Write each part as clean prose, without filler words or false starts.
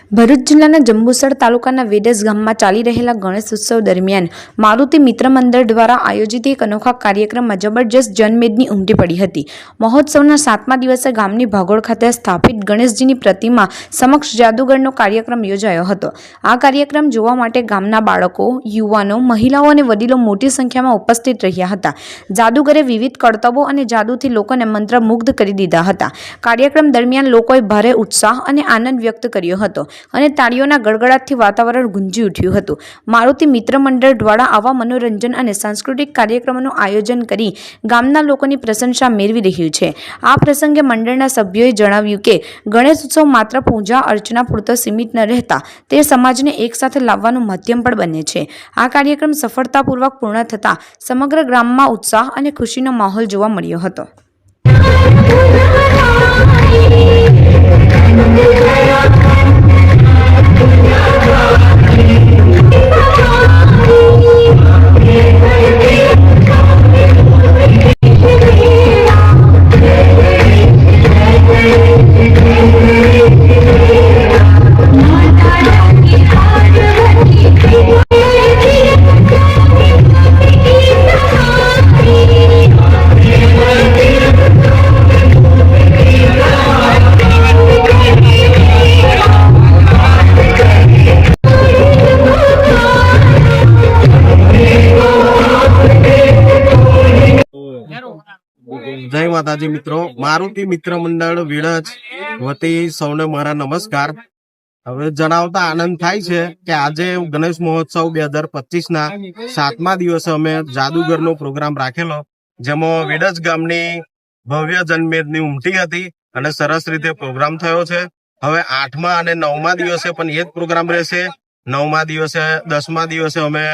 ભરૂચ જિલ્લાના જંબુસર તાલુકાના વેડજ ગામમાં ચાલી રહેલા ગણેશ ઉત્સવ દરમિયાન મારુતિ મિત્ર મંડળ દ્વારા આયોજિત એક અનોખા કાર્યક્રમમાં જબરજસ્ત જનમેદની ઉમટી પડી હતી। મહોત્સવના 7મા દિવસે ગામની ભાગોળ ખાતે સ્થાપિત ગણેશજીની પ્રતિમા સમક્ષ જાદુગરનો કાર્યક્રમ યોજાયો હતો। આ કાર્યક્રમ જોવા માટે ગામના બાળકો, યુવાનો, મહિલાઓ અને વડીલો મોટી સંખ્યામાં ઉપસ્થિત રહ્યા હતા। જાદુગરે વિવિધ કરતબો અને જાદુથી લોકોને મંત્રમુગ્ધ કરી દીધા હતા। કાર્યક્રમ દરમિયાન લોકોએ ભારે ઉત્સાહ અને આનંદ વ્યક્ત કર્યો હતો અને તાળીઓના ગડગડાટથી વાતાવરણ ગુંજી ઉઠ્યું હતું। મારુતિ મિત્ર મંડળ દ્વારા આવા મનોરંજન અને સાંસ્કૃતિક કાર્યક્રમોનું આયોજન કરી ગામના લોકોની પ્રશંસા મેળવી રહ્યું છે। આ પ્રસંગે મંડળના સભ્યોએ જણાવ્યું કે ગણેશ ઉત્સવ માત્ર પૂજા અર્ચના પૂરતો સીમિત ન રહેતા તે સમાજને એકસાથે લાવવાનું માધ્યમ પણ બને છે। આ કાર્યક્રમ સફળતાપૂર્વક પૂર્ણ થતાં સમગ્ર ગામમાં ઉત્સાહ અને ખુશીનો માહોલ જોવા મળ્યો હતો। जय माताजी मित्रों, मारुति मित्र मंडळ वेडज वती सौने मारा नमस्कार। હવે જણાવતા આનંદ થાય છે કે આજે ગણેશ મહોત્સવ 2025 ના 7મા દિવસે અમે જાદુગરનો પ્રોગ્રામ રાખેલો, જેમાં વેડજ ગામની ભવ્ય જનમેદની ઉમટી હતી અને સરસ રીતે પ્રોગ્રામ થયો છે। હવે 8મા અને 9મા દિવસે પણ એ જ પ્રોગ્રામ રહેશે। 9મા દિવસે 10મા દિવસે અમે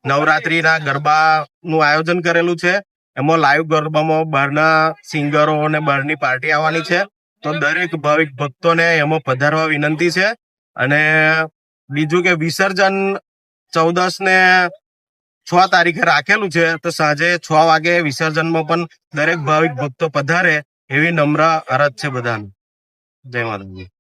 નવરાત્રીના ગરબાનું આયોજન કરેલું છે। એમાં લાઈવ ગરબામાં બહારના સિંગરો અને બહારની પાર્ટી આવવાની છે, તો દરેક ભાવિક ભક્તોને એમાં પધારવા વિનંતી છે। અને બીજું કે વિસર્જન 14 ને 6 તારીખે રાખેલું છે, તો સાંજે 6 વાગે વિસર્જનમાં પણ દરેક ભાવિક ભક્તો પધારે એવી નમ્ર અરજ છે બધાને। જય માતાજી।